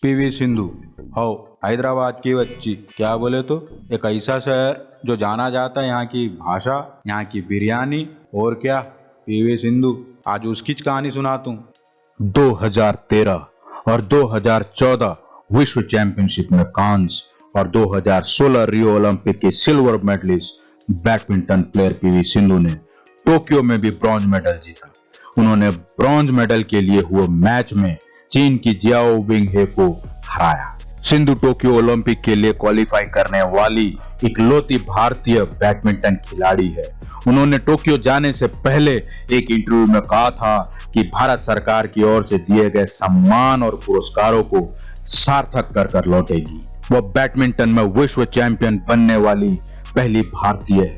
PV Sindhu हो हैदराबाद की बच्ची। क्या बोले तो एक ऐसा शहर जो जाना जाता है यहाँ की भाषा, यहाँ की बिरयानी और क्या। पीवी सिंधु, आज उसकी कहानी सुनाता हूँ। 2013 और 2014 विश्व चैंपियनशिप में कांस्य और 2016 रियो ओलंपिक की silver medalist badminton player PV Sindhu ने टोक्यो में भी ब्रॉन्ज मेडल जीता। उन्होंने ब्रॉन्ज मेडल के लिए हुए मैच में चीन की जियाओ विंग हे को हराया। सिंधु टोक्यो ओलंपिक के लिए क्वालिफाई करने वाली इकलौती भारतीय बैडमिंटन खिलाड़ी है। उन्होंने टोक्यो जाने से पहले एक इंटरव्यू में कहा था कि भारत सरकार की ओर से दिए गए सम्मान और पुरस्कारों को सार्थक कर लौटेगी। वह बैडमिंटन में विश्व चैंपियन बनने वाली पहली भारतीय है।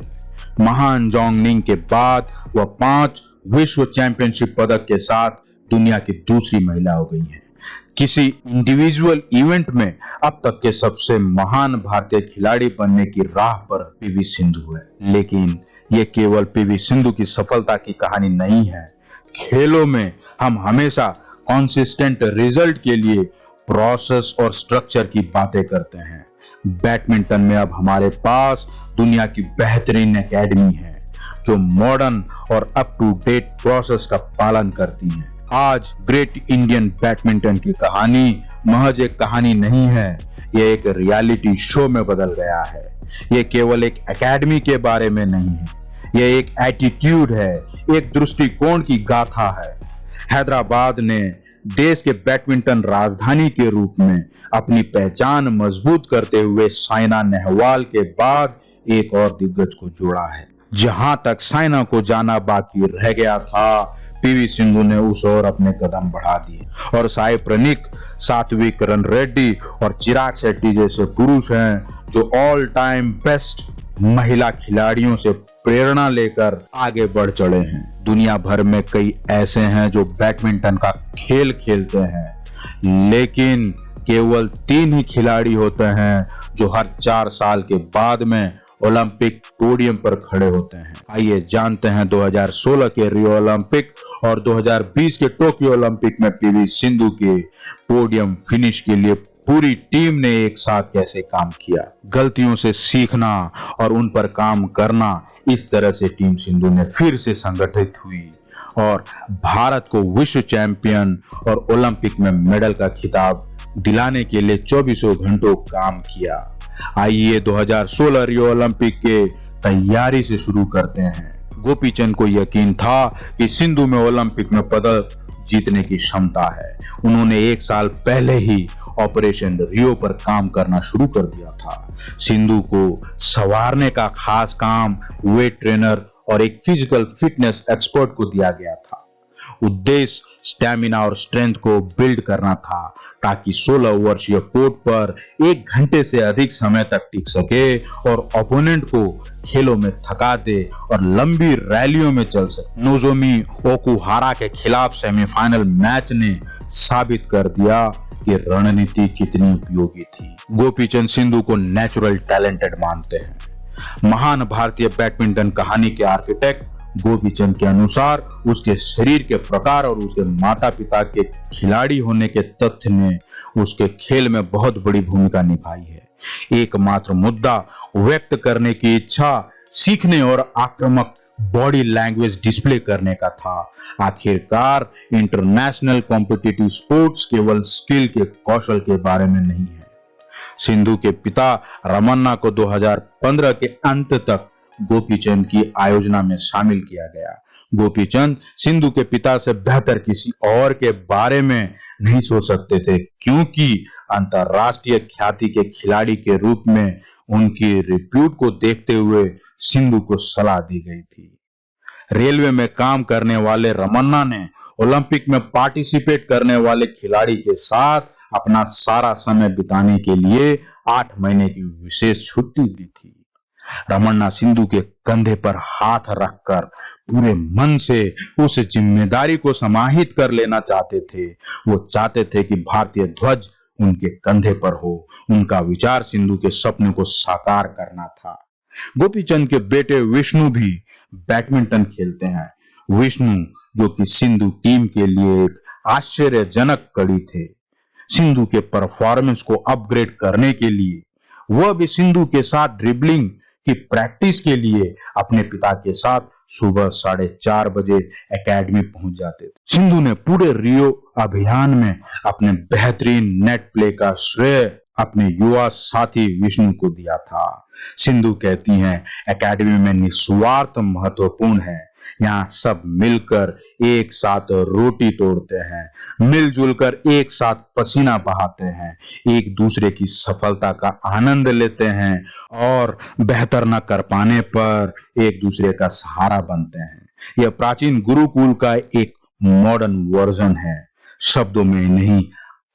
महान जोंगनिंग के बाद वह 5 विश्व चैंपियनशिप पदक के साथ दुनिया की दूसरी महिला हो गई है। किसी इंडिविजुअल इवेंट में अब तक के सबसे महान भारतीय खिलाड़ी बनने की राह पर पीवी सिंधु है। लेकिन यह केवल पीवी सिंधु की सफलता की कहानी नहीं है। खेलों में हम हमेशा कंसिस्टेंट रिजल्ट के लिए प्रोसेस और स्ट्रक्चर की बातें करते हैं। बैडमिंटन में अब हमारे पास दुनिया की बेहतरीन एकेडमी है जो मॉडर्न और अप टू डेट प्रोसेस का पालन करती है। आज ग्रेट इंडियन बैडमिंटन की कहानी महज एक कहानी नहीं है, यह एक रियलिटी शो में बदल गया है। यह केवल एक एकेडमी के बारे में नहीं है, यह एक एटीट्यूड है, एक दृष्टिकोण की गाथा है। हैदराबाद ने देश के बैडमिंटन राजधानी के रूप में अपनी पहचान मजबूत करते हुए साइना नेहवाल के बाद एक और दिग्गज को जोड़ा है। जहां तक साइना को जाना बाकी रह गया था, पीवी सिंधु ने उस ओर अपने कदम बढ़ा दिए और साई प्रणीत, सात्विक रनरेड्डी और चिराग शेट्टी जैसे पुरुष हैं जो ऑल टाइम बेस्ट महिला खिलाड़ियों से प्रेरणा लेकर आगे बढ़ चढ़े हैं। दुनिया भर में कई ऐसे हैं जो बैडमिंटन का खेल खेलते हैं, लेकिन केवल 3 ही खिलाड़ी होते हैं जो हर 4 साल के बाद में ओलंपिक पोडियम पर खड़े होते हैं। आइए जानते हैं 2016 के रियो ओलंपिक और 2020 के टोक्यो ओलंपिक में पीवी सिंधु के पोडियम फिनिश के लिए पूरी टीम ने एक साथ कैसे काम किया। गलतियों से सीखना और उन पर काम करना, इस तरह से टीम सिंधु ने फिर से संगठित हुई और भारत को विश्व चैंपियन और ओलंपिक में मेडल का खिताब दिलाने के लिए 24 घंटों काम किया। आइए 2016 रियो ओलंपिक के तैयारी से शुरू करते हैं। गोपीचंद को यकीन था कि सिंधु में ओलंपिक में पदक जीतने की क्षमता है। उन्होंने 1 साल पहले ही ऑपरेशन रियो पर काम करना शुरू कर दिया था। सिंधु को संवारने का खास काम वेट ट्रेनर और एक फिजिकल फिटनेस एक्सपर्ट को दिया गया था। उद्देश्य स्टैमिना और स्ट्रेंथ को बिल्ड करना था ताकि 16 वर्षीय कोर्ट पर 1 घंटे से अधिक समय तक टिक सके और ओपोनेंट को खेलों में थका दे और लंबी रैलियों में चल सके। नोजोमी ओकुहारा के खिलाफ सेमीफाइनल मैच ने साबित कर दिया कि रणनीति कितनी उपयोगी थी। गोपीचंद सिंधु को नेचुरल टैलेंटेड मानते हैं। महान भारतीय बैडमिंटन कहानी के आर्किटेक्ट गोपीचंद के अनुसार उसके शरीर के प्रकार और उसके माता पिता के खिलाड़ी होने के तथ्य ने उसके खेल में बहुत बड़ी भूमिका निभाई है। एकमात्र मुद्दा व्यक्त करने की इच्छा, सीखने और आक्रामक बॉडी लैंग्वेज डिस्प्ले करने का था। आखिरकार इंटरनेशनल कॉम्पिटिटिव स्पोर्ट्स केवल स्किल के कौशल के बारे में नहीं है। सिंधु के पिता रमन्ना को 2015 के अंत तक गोपीचंद की आयोजना में शामिल किया गया। गोपीचंद सिंधु के पिता से बेहतर किसी और के बारे में नहीं सोच सकते थे, क्योंकि अंतरराष्ट्रीय ख्याति के खिलाड़ी के रूप में उनकी रिप्यूट को देखते हुए सिंधु को सलाह दी गई थी। रेलवे में काम करने वाले रमन्ना ने ओलंपिक में पार्टिसिपेट करने वाले खिलाड़ी के साथ अपना सारा समय बिताने के लिए 8 महीने की विशेष छुट्टी ली थी। रमन्ना सिंधु के कंधे पर हाथ रखकर पूरे मन से उस जिम्मेदारी को समाहित कर लेना चाहते थे। वो चाहते थे कि भारतीय ध्वज उनके कंधे पर हो। उनका विचार सिंधु के सपने को साकार करना था। गोपीचंद के बेटे विष्णु भी बैडमिंटन खेलते हैं। विष्णु, जो कि सिंधु टीम के लिए एक आश्चर्यजनक कड़ी थे। सिंधु के परफॉर्मेंस को अपग्रेड करने के लिए वह भी सिंधु के साथ ड्रिबलिंग की प्रैक्टिस के लिए अपने पिता के साथ सुबह 4:30 बजे एकेडमी पहुंच जाते थे। सिंधु ने पूरे रियो अभियान में अपने बेहतरीन नेट प्ले का श्रेय अपने युवा साथी विष्णु को दिया था। सिंधु कहती हैं, एकेडमी में निस्वार्थ महत्वपूर्ण है। यहाँ सब मिलकर एक साथ रोटी तोड़ते हैं, मिलजुल कर एक साथ पसीना बहाते हैं, एक दूसरे की सफलता का आनंद लेते हैं और बेहतर न कर पाने पर एक दूसरे का सहारा बनते हैं। यह प्राचीन गुरुकुल का एक मॉडर्न वर्जन है, शब्दों में नहीं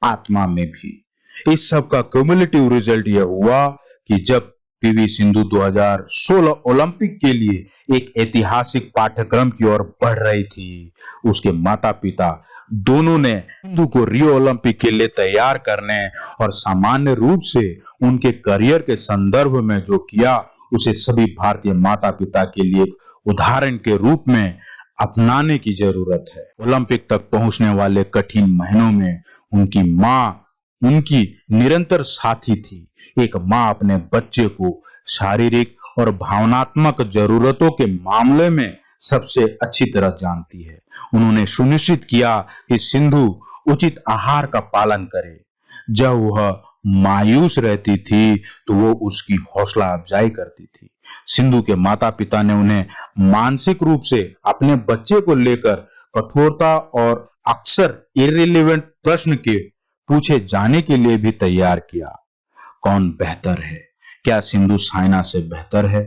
आत्मा में भी। इस सब का क्यूमुलेटिव रिजल्ट यह हुआ कि जब पीवी सिंधु 2016 ओलंपिक के लिए एक ऐतिहासिक पाठ्यक्रम की ओर बढ़ रही थी, उसके माता पिता दोनों ने सिंधु को रियो ओलंपिक के लिए तैयार करने और सामान्य रूप से उनके करियर के संदर्भ में जो किया, उसे सभी भारतीय माता पिता के लिए एक उदाहरण के रूप में अपनाने की जरूरत है। ओलंपिक तक पहुंचने वाले कठिन महीनों में उनकी मां उनकी निरंतर साथी थी। एक मां अपने बच्चे को शारीरिक और भावनात्मक जरूरतों के मामले में सबसे अच्छी तरह जानती है। उन्होंने सुनिश्चित किया कि सिंधु उचित आहार का पालन करे। जब वह मायूस रहती थी तो वो उसकी हौसला अफजाई करती थी। सिंधु के माता पिता ने उन्हें मानसिक रूप से अपने बच्चे को लेकर कठोरता और अक्सर इररिलेवेंट प्रश्न के पूछे जाने के लिए भी तैयार किया। कौन बेहतर है? क्या सिंधु साइना से बेहतर है?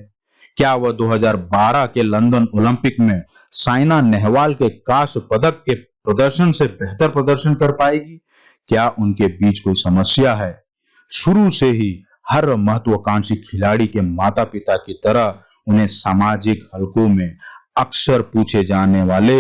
क्या वह 2012 के लंदन ओलंपिक में साइना नेहवाल के कांस्य पदक के प्रदर्शन से बेहतर प्रदर्शन कर पाएगी? क्या उनके बीच कोई समस्या है? शुरू से ही हर महत्वाकांक्षी खिलाड़ी के माता पिता की तरह उन्हें सामाजिक हलकों में अक्सर पूछे जाने वाले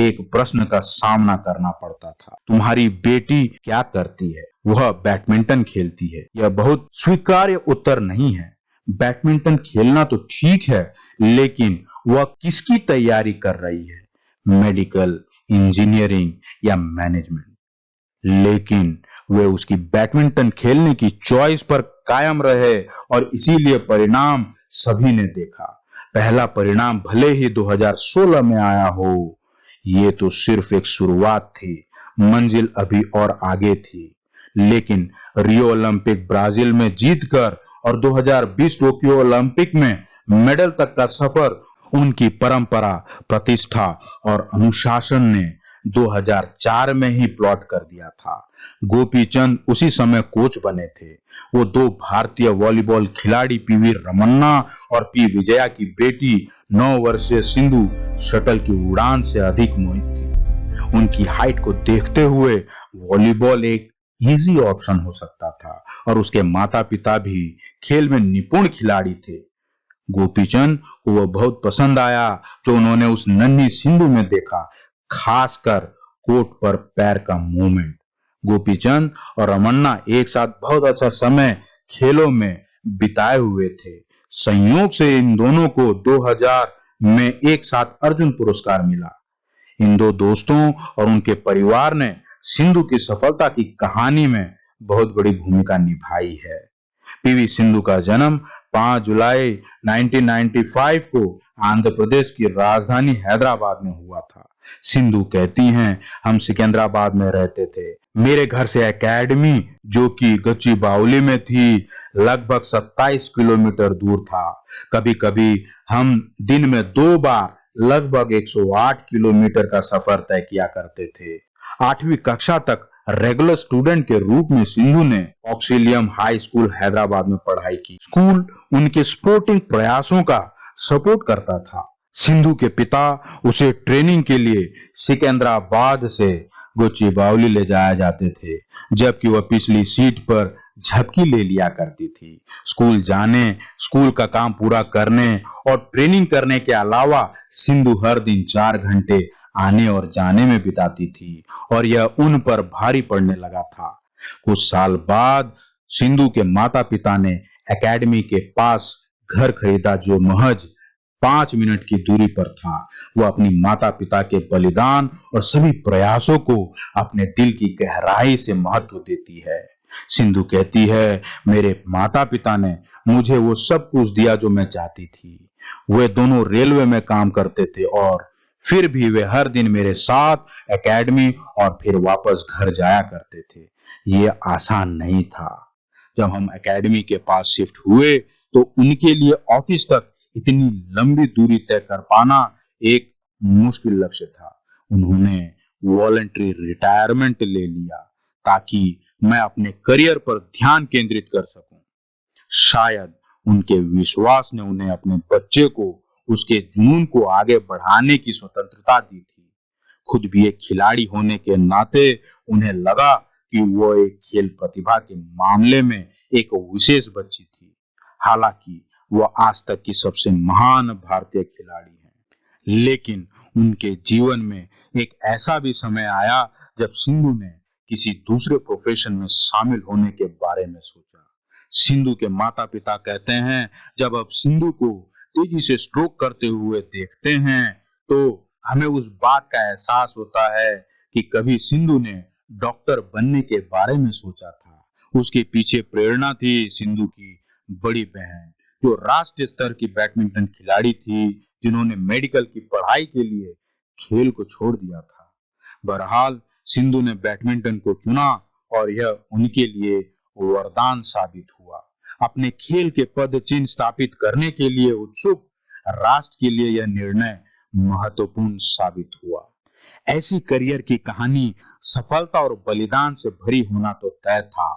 एक प्रश्न का सामना करना पड़ता था। तुम्हारी बेटी क्या करती है? वह बैडमिंटन खेलती है। यह बहुत स्वीकार्य उत्तर नहीं है। बैडमिंटन खेलना तो ठीक है, लेकिन वह किसकी तैयारी कर रही है? मेडिकल, इंजीनियरिंग या मैनेजमेंट? लेकिन वे उसकी बैडमिंटन खेलने की चॉइस पर कायम रहे और इसीलिए परिणाम सभी ने देखा। पहला परिणाम भले ही 2016 में आया हो, ये तो सिर्फ एक शुरुआत थी, मंजिल अभी और आगे थी। लेकिन रियो ओलंपिक ब्राजील में जीतकर और 2020 टोक्यो ओलंपिक में मेडल तक का सफर उनकी परंपरा, प्रतिष्ठा और अनुशासन ने 2004 में ही प्लॉट कर दिया था। गोपीचंद उसी समय कोच बने थे। वो दो भारतीय वॉलीबॉल खिलाड़ी पीवी रमन्ना और पी विजया की बेटी 9 वर्षीय सिंधु शटल की उड़ान से अधिक मोहित थी। उनकी हाइट को देखते हुए वॉलीबॉल एक इजी ऑप्शन हो सकता था और उसके माता पिता भी खेल में निपुण खिलाड़ी थे। गोपीचंद को वह बहुत पसंद आया जो उन्होंने उस नन्ही सिंधु में देखा, खासकर कोर्ट पर पैर का मूवमेंट। गोपीचंद और रमन्ना एक साथ बहुत अच्छा समय खेलों में बिताए हुए थे। संयोग से इन दोनों को 2000 में एक साथ अर्जुन पुरस्कार मिला। इन दो दोस्तों और उनके परिवार ने सिंधु की सफलता की कहानी में बहुत बड़ी भूमिका निभाई है। पीवी सिंधु का जन्म 5 जुलाई 1995 को आंध्र प्रदेश की राजधानी हैदराबाद में हुआ था। सिंधु कहती हैं, हम सिकंदराबाद में रहते थे। मेरे घर से एकेडमी, जो कि गच्चीबावली में थी, लगभग 27 किलोमीटर दूर था। कभी कभी हम दिन में 2 बार लगभग 108 किलोमीटर का सफर तय किया करते थे। 8वीं कक्षा तक रेगुलर स्टूडेंट के रूप में सिंधु ने ऑक्सिलियम हाई स्कूल हैदराबाद में पढ़ाई की। स्कूल उनके स्पोर्टिंग प्रयासों का सपोर्ट करता था। सिंधु के पिता उसे ट्रेनिंग के लिए सिकंदराबाद से गच्चीबावली ले जाया जाते थे, जबकि वह पिछली सीट पर झपकी ले लिया करती थी। स्कूल जाने, स्कूल का काम पूरा करने और ट्रेनिंग करने के अलावा सिंधु हर दिन 4 घंटे आने और जाने में बिताती थी और यह उन पर भारी पड़ने लगा था। कुछ साल बाद सिंधु के माता पिता ने एकेडमी के पास घर खरीदा, जो महज 5 मिनट की दूरी पर था। वह अपनी माता पिता के बलिदान और सभी प्रयासों को अपने दिल की गहराई से महत्व देती है। सिंधु कहती है, मेरे माता पिता ने मुझे वो सब कुछ दिया जो मैं चाहती थी। वे दोनों रेलवे में काम करते थे और फिर भी वे हर दिन मेरे साथ एकेडमी और फिर वापस घर जाया करते थे। ये आसान नहीं था। जब हम एकेडमी के पास शिफ्ट हुए तो उनके लिए ऑफिस तक इतनी लंबी दूरी तय कर पाना एक मुश्किल लक्ष्य था। उन्होंने वॉलंटरी रिटायरमेंट ले लिया ताकि मैं अपने करियर पर ध्यान केंद्रित कर सकूं। शायद उनके विश्वास ने उन्हें अपने बच्चे को उसके जुनून को आगे बढ़ाने की स्वतंत्रता दी थी। खुद भी एक खिलाड़ी होने के नाते उन्हें लगा कि वो एक खेल प्रतिभा के मामले में एक विशेष बच्ची थी। हालांकि वो आज तक की सबसे महान भारतीय खिलाड़ी हैं। लेकिन उनके जीवन में एक ऐसा भी समय आया जब सिंधु ने किसी दूसरे प्रोफेशन में शामिल होने के बारे में सोचा। सिंधु के माता पिता कहते हैं, जब अब सिंधु को तेजी से स्ट्रोक करते हुए देखते हैं तो हमें उस बात का एहसास होता है कि कभी सिंधु ने डॉक्टर बनने के बारे में सोचा था। उसके पीछे प्रेरणा थी सिंधु की बड़ी बहन, जो राष्ट्रीय स्तर की बैडमिंटन खिलाड़ी थी, जिन्होंने मेडिकल की पढ़ाई के लिए खेल को छोड़ दिया था। बहरहाल सिंधु ने बैडमिंटन को चुना और यह उनके लिए वरदान साबित हुआ। अपने खेल के पद चिन्ह स्थापित करने के लिए उत्सुक राष्ट्र के लिए यह निर्णय महत्वपूर्ण साबित हुआ। ऐसी करियर की कहानी सफलता और बलिदान से भरी होना तो तय था।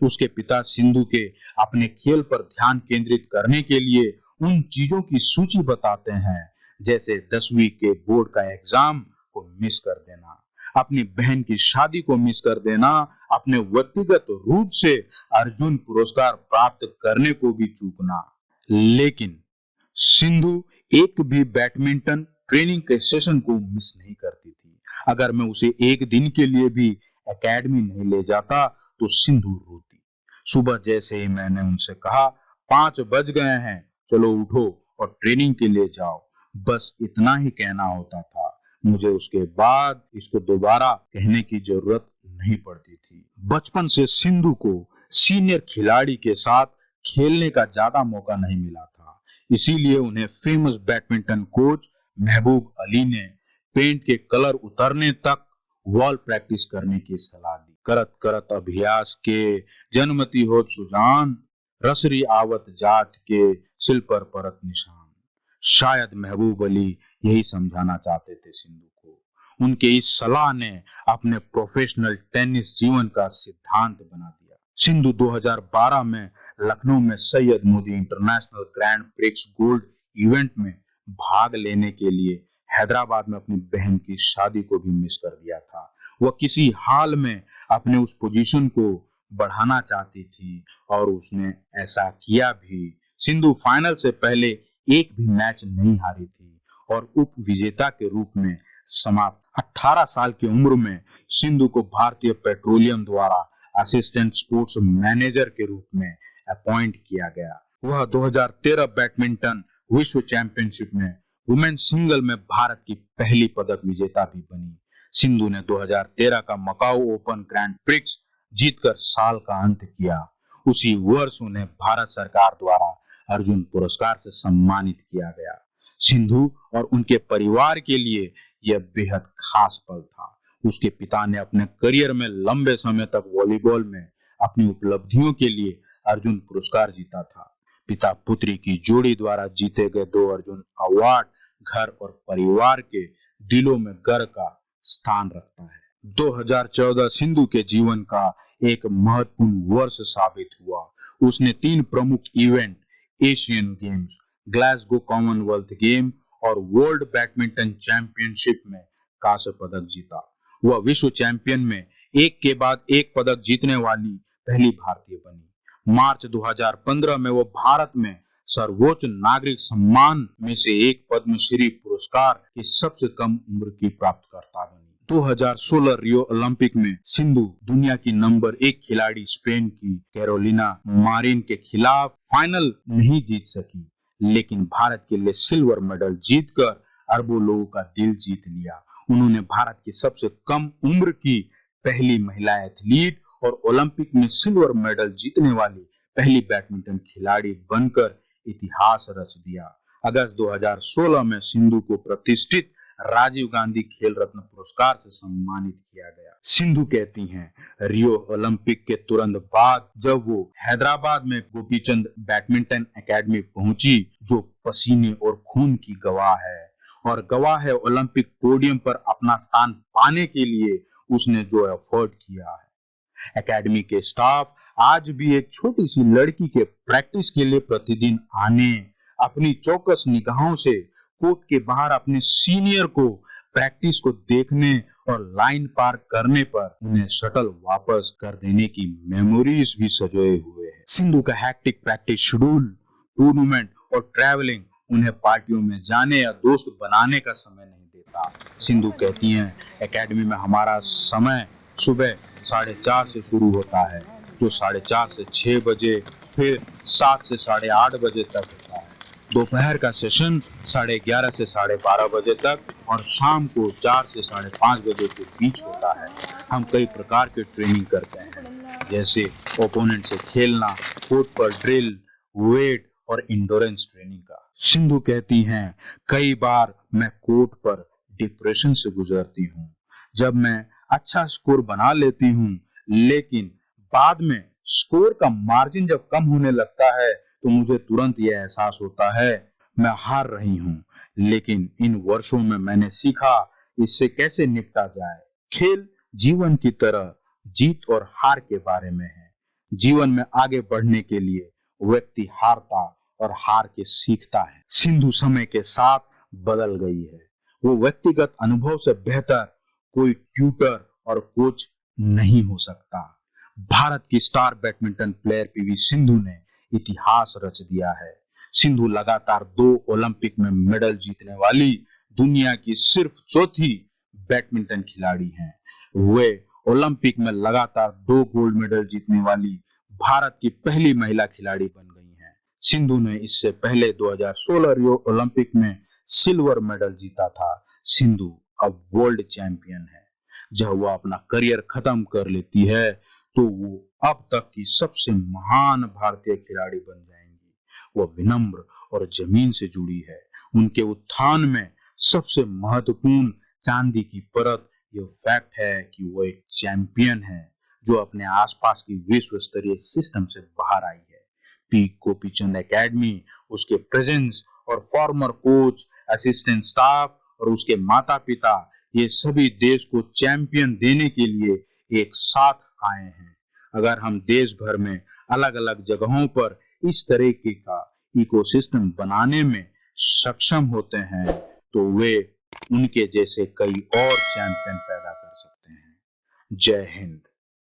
उसके पिता सिंधु के अपने खेल पर ध्यान केंद्रित करने के लिए उन चीजों की सूची बताते हैं, जैसे 10वीं के बोर्ड का एग्जाम को मिस कर देना, अपनी बहन की शादी को मिस कर देना, अपने व्यक्तिगत रूप से अर्जुन पुरस्कार प्राप्त करने को भी चूकना। लेकिन सिंधु एक भी बैडमिंटन ट्रेनिंग के सेशन को मिस नहीं करती थी। अगर मैं उसे एक दिन के लिए भी एकेडमी नहीं ले जाता तो सिंधु रोती। सुबह जैसे ही मैंने उनसे कहा 5 बज गए हैं, चलो उठो और ट्रेनिंग के लिए जाओ, बस इतना ही कहना होता था। मुझे उसके बाद इसको दोबारा कहने की जरूरत नहीं पड़ती थी। बचपन से सिंधु को सीनियर खिलाड़ी के साथ खेलने का ज्यादा मौका नहीं मिला था, इसीलिए उन्हें फेमस बैडमिंटन कोच महबूब अली ने पेंट के कलर उतरने तक वॉल प्रैक्टिस करने की सलाह दी। करत करत अभ्यास के जन्मती होत सुजान, रसरी आवत जात के सिल पर परत निशान। शायद महबूब अली यही समझाना चाहते थे सिंधु को। उनके इस सलाह ने अपने प्रोफेशनल टेनिस जीवन का सिद्धांत बना दिया। सिंधु 2012 में लखनऊ में Syed Modi international grand prix gold event में भाग लेने के लिए हैदराबाद में अपनी बहन की शादी को भी मिस कर दिया था। वह किसी हाल में अपने उस पोजीशन को बढ़ाना चाहती थी और उसने ऐसा किया भी। सिंधु फाइनल से पहले एक भी मैच नहीं हारी थी और उप विजेता के रूप में समाप्त 18 साल की उम्र में सिंधु को भारतीय पेट्रोलियम द्वारा असिस्टेंट स्पोर्ट्स मैनेजर के रूप में अपॉइंट किया गया। वह 2013 बैडमिंटन विश्व चैंपियनशिप में वुमेन सिंगल में भारत की पहली पदक विजेता भी बनी। सिंधु ने 2013 का मकाऊ ओपन ग्रैंड प्रिक्स जीतकर साल का अंत किया। उसी वर्ष उन्हें भारत सरकार द्वारा अर्जुन पुरस्कार से सम्मानित किया गया। सिंधु और उनके परिवार के लिए यह बेहद खास पल था। उसके पिता ने अपने करियर में लंबे समय तक वॉलीबॉल में अपनी उपलब्धियों के लिए अर्जुन पुरस्कार जीता था। पिता पुत्री की जोड़ी द्वारा जीते गए 2 अर्जुन अवार्ड घर और परिवार के दिलों में गर्व का स्थान रखता है। 2014 सिंधु के जीवन का एक महत्वपूर्ण वर्ष साबित हुआ। उसने 3 प्रमुख event, Asian games, Glasgow Commonwealth game और वर्ल्ड बैडमिंटन चैंपियनशिप में कांस्य पदक जीता। वह विश्व चैंपियन में एक के बाद एक पदक जीतने वाली पहली भारतीय बनी। मार्च 2015 में वो भारत में सर्वोच्च नागरिक सम्मान में से एक पद्मश्री पुरस्कार की सबसे कम उम्र की प्राप्तकर्ता बनी। 2016 रियो ओलंपिक में सिंधु दुनिया की नंबर 1 खिलाड़ी स्पेन की कैरोलिना मारिन के खिलाफ फाइनल नहीं जीत सकी, लेकिन भारत के लिए सिल्वर मेडल जीतकर अरबों लोगों का दिल जीत लिया। उन्होंने भारत की सबसे कम उम्र की पहली महिला एथलीट और ओलंपिक में सिल्वर मेडल जीतने वाली पहली बैडमिंटन खिलाड़ी बनकर इतिहास रच दिया। अगस्त 2016 में सिंधु को प्रतिष्ठित राजीव गांधी खेल रत्न पुरस्कार से सम्मानित किया गया। सिंधु कहती हैं, रियो ओलंपिक के तुरंत बाद जब वो हैदराबाद में गोपीचंद बैडमिंटन एकेडमी पहुंची, जो पसीने और खून की गवाह है और गवाह है ओलंपिक पोडियम पर अपना स्थान पाने के लिए उसने जो एफर्ट किया है। एकेडमी के स्टाफ आज भी एक छोटी सी लड़की के प्रैक्टिस के लिए प्रतिदिन आने, अपनी चौकस निगाहों से कोर्ट के बाहर अपने सीनियर को प्रैक्टिस को देखने और लाइन पार करने पर उन्हें शटल वापस कर देने की मेमोरीज भी सजोए हुए हैं। सिंधु का हैक्टिक प्रैक्टिस शेड्यूल, टूर्नामेंट और ट्रैवलिंग उन्हें पार्टियों में जाने या दोस्त बनाने का समय नहीं देता। सिंधु कहती हैं, एकेडमी में हमारा समय सुबह 4:30 से शुरू होता है, जो 4:30 से 6 बजे, फिर 7 से 8:30 बजे तक होता है। दोपहर का सेशन 11:30 से 12:30 बजे तक और शाम को 4 से 5:30 बजे के बीच होता है। हम कई प्रकार के ट्रेनिंग करते हैं, जैसे ओपोनेंट से खेलना, कोर्ट पर ड्रिल, वेट और इंडोरेंस ट्रेनिंग का। सिंधु कहती हैं, कई बार मैं कोर्ट पर डिप्रेशन से गुजरती हूँ जब मैं अच्छा स्कोर बना लेती हूँ, लेकिन बाद में स्कोर का मार्जिन जब कम होने लगता है तो मुझे तुरंत यह एहसास होता है मैं हार रही हूँ। लेकिन इन वर्षों में मैंने सीखा इससे कैसे निपटा जाए। खेल जीवन की तरह जीत और हार के बारे में है। जीवन में आगे बढ़ने के लिए व्यक्ति हारता और हार के सीखता है। सिंधु समय के साथ बदल गई है। वो व्यक्तिगत अनुभव से बेहतर कोई ट्यूटर और कोच नहीं हो सकता। भारत की star badminton player PV Sindhu ने इतिहास रच दिया है। सिंधु लगातार 2 ओलंपिक में मेडल जीतने वाली दुनिया की सिर्फ चौथी बैडमिंटन खिलाड़ी हैं। वे ओलंपिक में लगातार 2 गोल्ड मेडल जीतने वाली भारत की पहली महिला खिलाड़ी बन गई हैं। सिंधु ने इससे पहले 2016 रियो ओलंपिक में सिल्वर मेडल जीता था। सिंधु अब वर्ल्ड चैंपियन है। जब वह अपना करियर खत्म कर लेती है तो वो अब तक की सबसे महान भारतीय खिलाड़ी बन जाएंगी। वह विनम्र और जमीन से जुड़ी है। उनके उत्थान में सबसे महत्वपूर्ण चांदी की परत यह फैक्ट है कि वो एक चैंपियन है जो अपने आसपास की विश्व स्तरीय सिस्टम से बाहर आई है। पी गोपीचंद एकेडमी, उसके प्रेजेंस और फॉर्मर कोच, असिस्टेंट स्टाफ और उसके माता पिता, ये सभी देश को चैंपियन देने के लिए एक साथ आए हैं। अगर हम देश भर में अलग अलग जगहों पर इस तरीके का इकोसिस्टम बनाने में सक्षम होते हैं तो वे उनके जैसे कई और चैंपियन पैदा कर सकते हैं। जय हिंद।